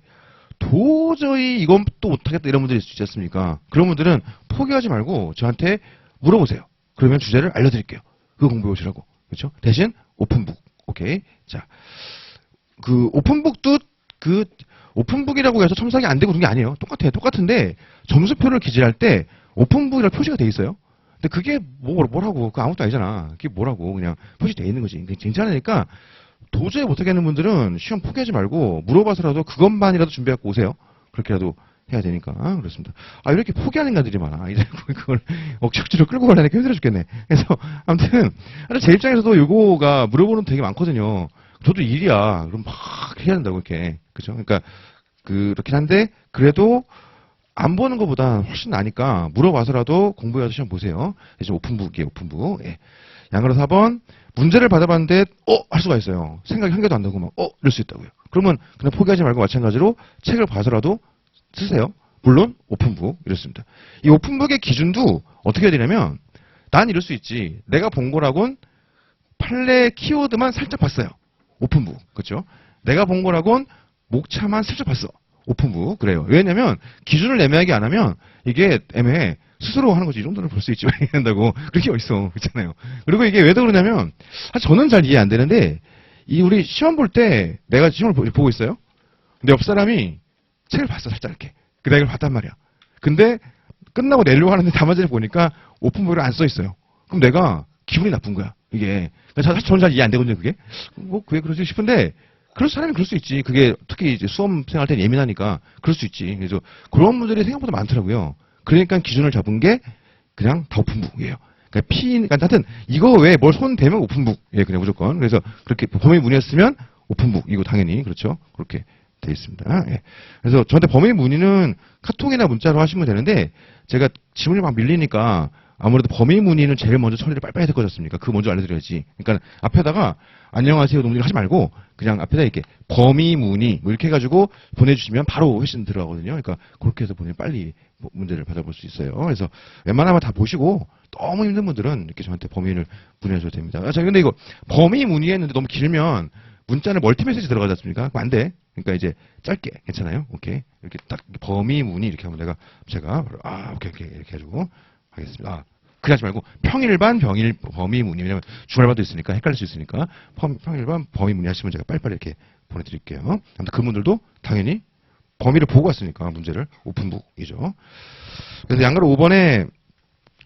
A: 도저히 이건 또 못하겠다 이런 분들이 있지 않습니까? 그런 분들은 포기하지 말고 저한테 물어보세요. 그러면 주제를 알려드릴게요. 그거 공부해 오시라고. 그렇죠? 대신 오픈북. 오케이. 자, 오픈북도 오픈북이라고 해서 첨삭이 안 되고 그런 게 아니에요. 똑같아요. 똑같은데 점수표를 기재할 때 오픈북이라고 표시가 돼 있어요. 근데 그게 뭐라고? 그거 아무것도 아니잖아. 그게 뭐라고? 그냥 표시돼 있는 거지. 괜찮으니까 도저히 못하겠는 분들은 시험 포기하지 말고 물어봐서라도 그것만이라도 준비해갖고 오세요. 그렇게라도 해야 되니까. 그렇습니다. 이렇게 포기하는 인간들이 많아. 이제 그걸 억지로 끌고 가려니까 힘들어 죽겠네. 그래서 아무튼 제 입장에서도 요거가 물어보는 되게 많거든요. 저도 일이야. 그럼 막 해야 된다고 이렇게. 그죠? 그러니까 그렇긴 한데 그래도 안 보는 것보다 훨씬 나니까 물어봐서라도 공부해서 시험 보세요. 이제 오픈북이에요, 오픈북. 예. 양으로 4번 문제를 받아봤는데 할 수가 있어요. 생각이 한 개도 안 나고 막 이럴 수 있다고요. 그러면 그냥 포기하지 말고 마찬가지로 책을 봐서라도 쓰세요. 물론 오픈북 이렇습니다. 이 오픈북의 기준도 어떻게 해야 되냐면 난 이럴 수 있지. 내가 본 거라곤 판례 키워드만 살짝 봤어요. 오픈북. 그렇죠? 내가 본 거라곤 목차만 슬쩍 봤어. 오픈북. 그래요. 왜냐면 기준을 애매하게 안 하면 이게 애매해. 스스로 하는 거지. 이 정도는 볼 수 있지. 왜 한다고. 그렇게 어딨어. 그렇잖아요. 그리고 이게 왜 그러냐면 사실 저는 잘 이해 안 되는데 우리 시험 볼 때 내가 시험을 보고 있어요. 근데 옆 사람이 책을 봤어, 살짝 이렇게. 그 내가 이걸 봤단 말이야. 근데 끝나고 내려고 하는데 답안지를 보니까 오픈북을 안 써 있어요. 그럼 내가 기분이 나쁜 거야, 이게. 사실 저는 잘 이해 안 되거든요, 그게. 뭐, 그게 그러지 싶은데, 그럴 사람이 그럴 수 있지. 그게 특히 이제 수험생 할 때는 예민하니까 그럴 수 있지. 그래서 그런 분들이 생각보다 많더라고요. 그러니까 기준을 잡은 게 그냥 다 오픈북이에요. 그러니까 그러니까 하여튼 이거 외에 뭘 손 대면 오픈북. 예, 그냥 무조건. 그래서 그렇게 범위 문의했으면 오픈북. 이거 당연히 그렇죠. 그렇게 돼 있습니다. 예. 그래서 저한테 범위 문의는 카톡이나 문자로 하시면 되는데 제가 질문이 막 밀리니까 아무래도 범위 문의는 제일 먼저 처리를 빨리빨리 될 것 같습니까? 그거 먼저 알려드려야지. 그러니까 앞에다가 안녕하세요 동생 하지 말고 그냥 앞에다 이렇게 범위 문의 뭐 이렇게 해가지고 보내주시면 바로 회신 들어가거든요. 그러니까 그렇게 해서 보내면 빨리 문제를 받아볼 수 있어요. 그래서 웬만하면 다 보시고 너무 힘든 분들은 이렇게 저한테 범위를 문의하셔도 됩니다. 자, 근데 이거 범위 문의했는데 너무 길면 문자는 멀티 메시지 들어가지 않습니까? 그럼 안 돼. 그러니까 이제 짧게 괜찮아요. 오케이. 이렇게 딱 범위 문의 이렇게 하면 제가 오케이 이렇게 해주고 하겠습니다. 그러지 말고 평일반 범위 문의. 왜냐면 주말반도 있으니까 헷갈릴 수 있으니까 평일반 범위 문의 하시면 제가 빨리빨리 이렇게 보내드릴게요. 아무튼 그분들도 당연히 범위를 보고 왔으니까 문제를 오픈북이죠. 그래서 양가로 5번에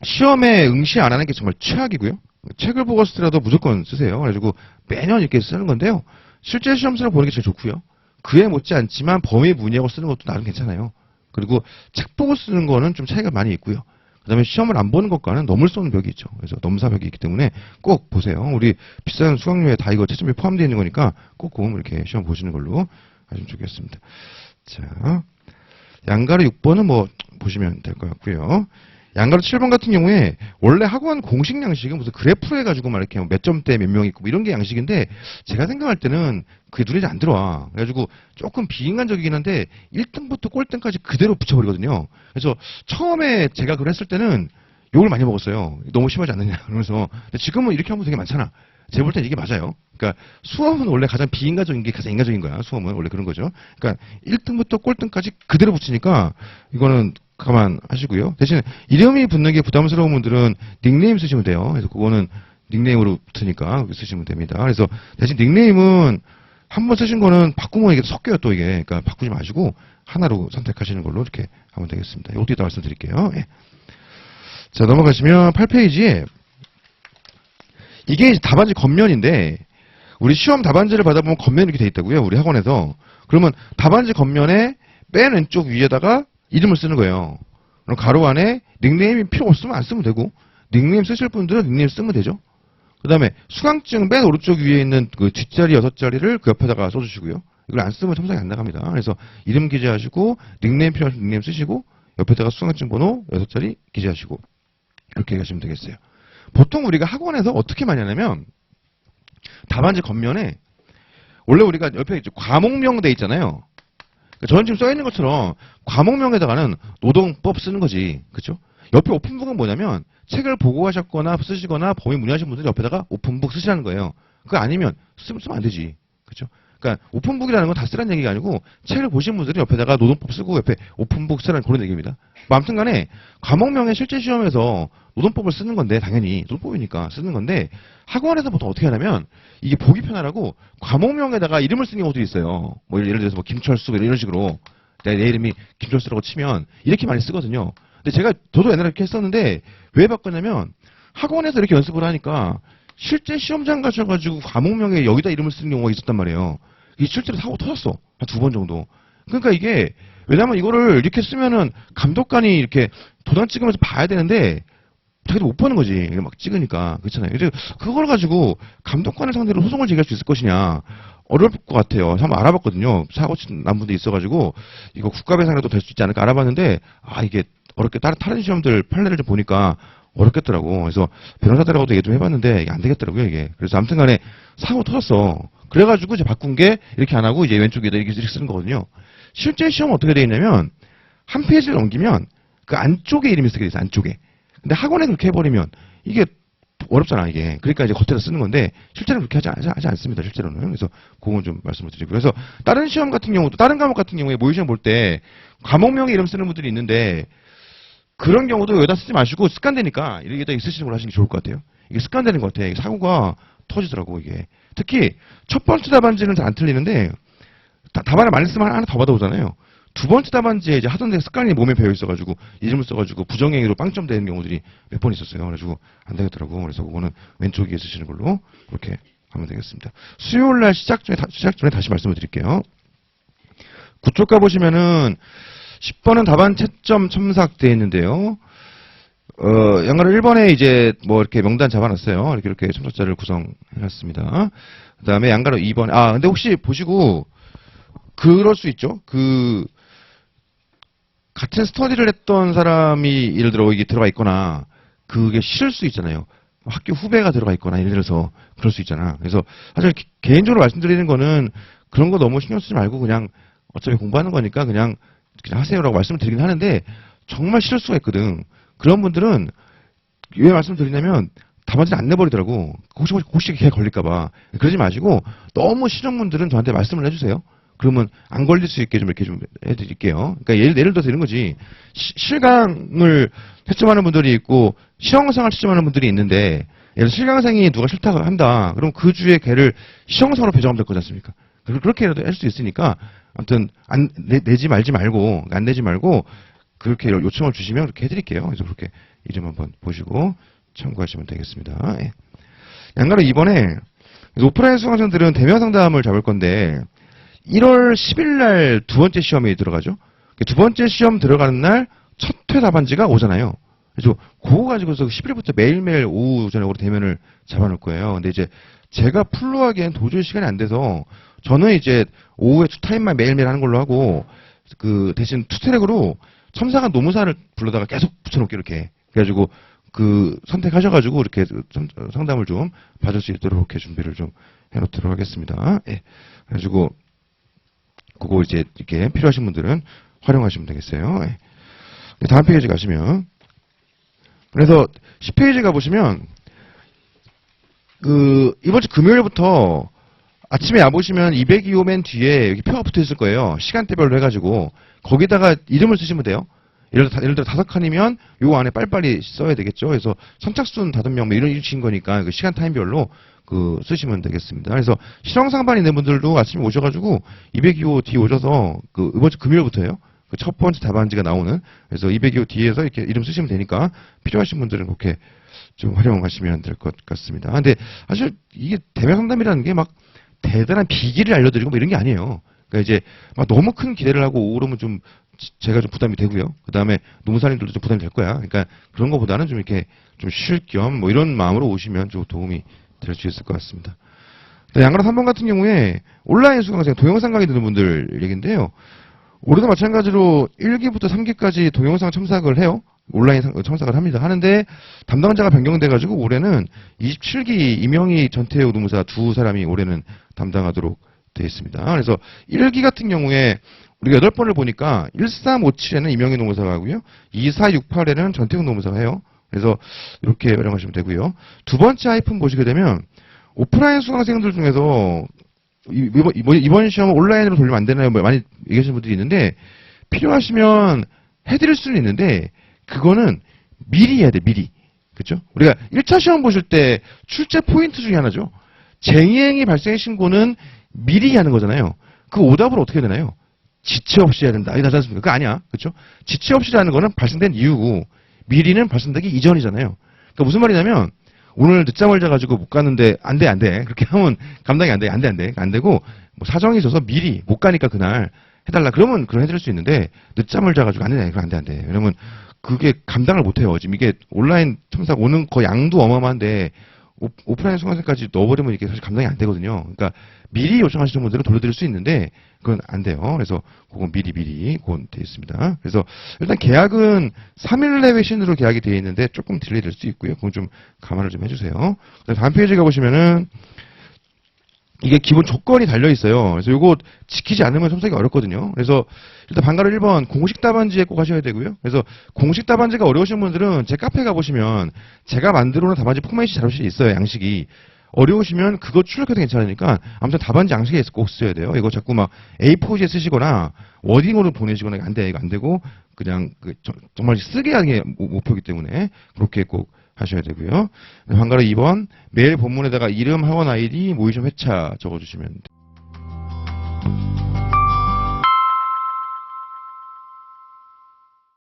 A: 시험에 응시 안 하는 게 정말 최악이고요. 책을 보고 쓰더라도 무조건 쓰세요. 그래가지고 매년 이렇게 쓰는 건데요. 실제 시험서를 보는 게 제일 좋고요. 그에 못지않지만 범위 문의하고 쓰는 것도 나름 괜찮아요. 그리고 책 보고 쓰는 거는 좀 차이가 많이 있고요. 그 다음에 시험을 안 보는 것과는 넘을 수 없는 벽이 있죠. 그래서 넘사벽이 있기 때문에 꼭 보세요. 우리 비싼 수강료에 다 이거 채점이 포함되어 있는 거니까 꼭 이렇게 시험 보시는 걸로 하시면 좋겠습니다. 자, 양가로 6번은 뭐 보시면 될 것 같고요. 양가로 7번 같은 경우에 원래 학원 공식 양식은 무슨 그래프로 해가지고 막 이렇게 몇 점대 몇 명 있고 뭐 이런 게 양식인데 제가 생각할 때는 그게 눈에 안 들어와. 그래가지고 조금 비인간적이긴 한데 1등부터 꼴등까지 그대로 붙여버리거든요. 그래서 처음에 제가 그걸 했을 때는 욕을 많이 먹었어요. 너무 심하지 않느냐 그러면서. 근데 지금은 이렇게 하면 되게 많잖아. 제가 볼 땐 이게 맞아요. 그러니까 수험은 원래 가장 비인간적인 게 가장 인간적인 거야. 수험은 원래 그런 거죠. 그러니까 1등부터 꼴등까지 그대로 붙이니까 이거는 감안하시고요. 대신 이름이 붙는 게 부담스러운 분들은 닉네임 쓰시면 돼요. 그래서 그거는 닉네임으로 붙으니까 쓰시면 됩니다. 그래서 대신 닉네임은 한번 쓰신 거는 바꾸면 이게 섞여요 또 이게. 그러니까 바꾸지 마시고 하나로 선택하시는 걸로 이렇게 하면 되겠습니다. 이것도 이따 말씀드릴게요. 예. 자, 넘어가시면 8페이지에 이게 답안지 겉면인데 우리 시험 답안지를 받아보면 겉면이 이렇게 돼 있다고요. 우리 학원에서. 그러면 답안지 겉면에 맨 왼쪽 위에다가 이름을 쓰는 거예요. 그럼 가로 안에 닉네임이 필요 없으면 안 쓰면 되고 닉네임 쓰실 분들은 닉네임 쓰면 되죠. 그 다음에 수강증 맨 오른쪽 위에 있는 그 뒷자리 6자리를 그 옆에다가 써주시고요. 이걸 안 쓰면 첨삭이 안 나갑니다. 그래서 이름 기재하시고 닉네임 필요하신 닉네임 쓰시고 옆에다가 수강증 번호 6자리 기재하시고 이렇게 하시면 되겠어요. 보통 우리가 학원에서 어떻게 많이 하냐면 답안지 겉면에 원래 우리가 옆에 과목명 돼 있잖아요. 저는 지금 써있는 것처럼 과목명에다가는 노동법 쓰는 거지. 그렇죠? 옆에 오픈북은 뭐냐면 책을 보고 하셨거나 쓰시거나 범위 문의하신 분들이 옆에다가 오픈북 쓰시라는 거예요. 그거 아니면 쓰면 안 되지. 그렇죠? 그러니까 오픈북이라는 건 다 쓰라는 얘기가 아니고 책을 보신 분들이 옆에다가 노동법 쓰고 옆에 오픈북 쓰라는 그런 얘기입니다. 뭐 아무튼 간에 과목명의 실제 시험에서 노동법을 쓰는 건데 당연히 노동법이니까 쓰는 건데 학원에서 보통 어떻게 하냐면 이게 보기 편하라고 과목명에다가 이름을 쓰는 경우도 있어요. 뭐 예를 들어서 뭐 김철수 이런 식으로 내 이름이 김철수라고 치면 이렇게 많이 쓰거든요. 근데 저도 옛날에 이렇게 했었는데 왜 바꿨냐면 학원에서 이렇게 연습을 하니까 실제 시험장 가셔가지고 과목명에 여기다 이름을 쓰는 경우가 있었단 말이에요. 이게 실제로 사고 터졌어. 한 2번 정도. 그러니까 이게 왜냐면 이거를 이렇게 쓰면은 감독관이 이렇게 도장 찍으면서 봐야 되는데 자기도 못 보는 거지. 막 찍으니까. 그렇잖아요. 그래서 그걸 가지고 감독관을 상대로 소송을 제기할 수 있을 것이냐. 어려울 것 같아요. 한번 알아봤거든요. 사고 난 분도 있어가지고 이거 국가배상이라도 될 수 있지 않을까 알아봤는데 이게 어렵게 다른 시험들 판례를 좀 보니까 어렵겠더라고. 그래서 변호사들하고도 얘기 좀 해봤는데 이게 안 되겠더라고요, 이게. 그래서 아무튼 간에 사고 터졌어. 그래가지고 이제 바꾼 게 이렇게 안 하고 이제 왼쪽에다 이렇게 쓰는 거거든요. 실제 시험은 어떻게 되어 있냐면 한 페이지를 넘기면 그 안쪽에 이름이 쓰게 돼 있어요, 안쪽에. 근데 학원에 그렇게 해버리면 이게 어렵잖아, 이게. 그러니까 이제 겉에다 쓰는 건데 실제로는 그렇게 하지 않습니다, 실제로는. 그래서 그건 좀 말씀을 드리고. 그래서 다른 시험 같은 경우도 다른 과목 같은 경우에 모의시험 볼 때 과목명에 이름 쓰는 분들이 있는데 그런 경우도 여기다 쓰지 마시고 습관되니까 여기다 쓰시는 걸 하시는 게 좋을 것 같아요. 이게 습관되는 것 같아요. 이게 사고가 터지더라고, 이게. 특히 첫 번째 답안지는 잘 안 틀리는데 답안을 많이 쓰면 하나 더 받아오잖아요. 두 번째 답안지에 이제 하던 데 습관이 몸에 배어 있어가지고 이름을 써가지고 부정행위로 빵점 되는 경우들이 몇 번 있었어요. 그래가지고 안 되겠더라고. 그래서 그거는 왼쪽 위에 쓰시는 걸로 그렇게 하면 되겠습니다. 수요일 날 시작 전에 다시 말씀을 드릴게요. 9쪽 가보시면은 10번은 답안 채점 첨삭되어 있는데요. 양가로 1번에 이제 뭐 이렇게 명단 잡아놨어요. 이렇게 첨삭자를 구성해놨습니다. 그 다음에 양가로 2번, 근데 혹시 보시고, 그럴 수 있죠. 같은 스터디를 했던 사람이 예를 들어 이게 들어가 있거나, 그게 싫을 수 있잖아요. 학교 후배가 들어가 있거나, 예를 들어서 그럴 수 있잖아. 그래서 사실 개인적으로 말씀드리는 거는 그런 거 너무 신경 쓰지 말고 그냥 어차피 공부하는 거니까 그냥 하세요라고 말씀을 드리긴 하는데, 정말 싫을 수가 있거든. 그런 분들은 왜 말씀드리냐면 답안지를 안 내버리더라고. 혹시 걔 걸릴까봐. 그러지 마시고 너무 싫은 분들은 저한테 말씀을 해주세요. 그러면 안 걸릴 수 있게 좀 이렇게 좀 해드릴게요. 그러니까 예를 들어서 이런 거지. 실강을 채점하는 분들이 있고 시험상을 채점하는 분들이 있는데, 예를 들어 실강생이 누가 싫다고 한다. 그럼 그 주에 걔를 시험상으로 배정하면 될 거지 않습니까? 그렇게라도 할 수 있으니까 아무튼 내지 말지 말고, 안 내지 말고 그렇게 요청을 주시면 그렇게 해드릴게요. 그래서 그렇게 이름 한번 보시고 참고하시면 되겠습니다. 예. 양가로 이번에 오프라인 수강생들은 대면 상담을 잡을 건데 1월 10일 날 두 번째 시험이 들어가죠. 두 번째 시험 들어가는 날 첫 회 답안지가 오잖아요. 그래서 그거 가지고서 10일부터 매일매일 오후 저녁으로 대면을 잡아놓을 거예요. 근데 이제 제가 풀로 하기엔 도저히 시간이 안 돼서 저는 이제 오후에 투타임만 매일매일 하는 걸로 하고, 대신 투트랙으로 첨삭한 노무사를 불러다가 계속 붙여놓게 이렇게. 그래가지고 선택하셔가지고 이렇게 상담을 좀 받을 수 있도록 이렇게 준비를 좀 해놓도록 하겠습니다. 예. 그래가지고 그거 이제 이렇게 필요하신 분들은 활용하시면 되겠어요. 예. 다음 페이지 가시면, 그래서 10페이지 가보시면 이번 주 금요일부터 아침에 와보시면 202호 맨 뒤에 여기 표가 붙어 있을 거예요. 시간대별로 해가지고 거기다가 이름을 쓰시면 돼요. 예를 들어 5칸이면 요 안에 빨리빨리 써야 되겠죠. 그래서 선착순 5명 뭐 이런 식인 거니까 시간 타임별로 쓰시면 되겠습니다. 그래서 실형상반 있는 분들도 아침에 오셔가지고 202호 뒤에 오셔서 이번 주 금요일부터예요. 첫 번째 답안지가 나오는. 그래서 202호 뒤에서 이렇게 이름 쓰시면 되니까 필요하신 분들은 그렇게 좀 활용하시면 될 것 같습니다. 근데 사실 이게 대면 상담이라는 게 막 대단한 비기를 알려드리고 뭐 이런 게 아니에요. 그러니까 이제 막 너무 큰 기대를 하고 오르면 좀 제가 좀 부담이 되고요. 그 다음에 노무사님들도 좀 부담이 될 거야. 그러니까 그런 거보다는 좀 이렇게 좀 쉴 겸 뭐 이런 마음으로 오시면 좀 도움이 될 수 있을 것 같습니다. 양가로 3번 같은 경우에 온라인 수강생 동영상 강의 듣는 분들 얘기인데요. 올해도 마찬가지로 1기부터 3기까지 동영상 첨삭을 해요. 온라인 첨삭을 합니다. 하는데 담당자가 변경돼가지고 올해는 27기 이명희 전태우 노무사 두 사람이 올해는 담당하도록 되어 있습니다. 그래서 1기 같은 경우에 우리가 8번을 보니까 1357에는 이명희 노무사가 하고요. 2468에는 전태우 노무사가 해요. 그래서 이렇게 활용하시면 되고요. 두 번째 하이픈 보시게 되면 오프라인 수강생들 중에서 이번 시험은 온라인으로 돌리면 안 되나요? 뭐 많이 얘기하시는 분들이 있는데 필요하시면 해드릴 수는 있는데 그거는 미리 해야 돼, 미리. 그렇죠? 우리가 1차 시험 보실 때 출제 포인트 중에 하나죠. 쟁의행위 발생 신고는 미리 하는 거잖아요. 그 오답을 어떻게 해야 되나요? 지체 없이 해야 된다. 이거 나지 않습니까? 그거 아니야. 그렇죠? 지체 없이라는 거는 발생된 이유고 미리는 발생되기 이전이잖아요. 그러니까 무슨 말이냐면 오늘 늦잠을 자가지고 못 가는데 안 돼. 그렇게 하면 감당이 안 돼. 안 되고 뭐 사정이 있어서 미리 못 가니까 그날 해달라. 그러면 그런 해드릴 수 있는데 늦잠을 자가지고 안 돼. 왜냐면 그게 감당을 못 해요. 지금 이게 온라인 첨삭 오는 거 양도 어마어마한데 오프라인 수강생까지 넣어버리면 이게 사실 감당이 안 되거든요. 그러니까 미리 요청하시는 분들은 돌려드릴 수 있는데 그건 안 돼요. 그래서 그건 미리 그건 되어 있습니다. 그래서 일단 계약은 3일 내외 신으로 계약이 되어 있는데 조금 딜레이 될 수 있고요. 그건 좀 감안을 좀 해주세요. 다음 페이지 가보시면은 이게 기본 조건이 달려 있어요. 그래서 이거 지키지 않으면 첨삭이 어렵거든요. 그래서 일단 방가로 1번 공식 답안지에 꼭 하셔야 되고요. 그래서 공식 답안지가 어려우신 분들은 제 카페 가보시면 제가 만들어 놓은 답안지 포맷이 자료실이 있어요. 양식이. 어려우시면 그거 출력해도 괜찮으니까 아무튼 답안지 양식에 꼭 써야 돼요. 이거 자꾸 막 A4지에 쓰시거나 워딩으로 보내시거나 이거 안 되고 그냥 정말 쓰게 하는 게 목표이기 때문에 그렇게 꼭 하셔야 되고요. 환가로 2번, 메일 본문에다가 이름, 학원 아이디, 모의점 회차 적어주시면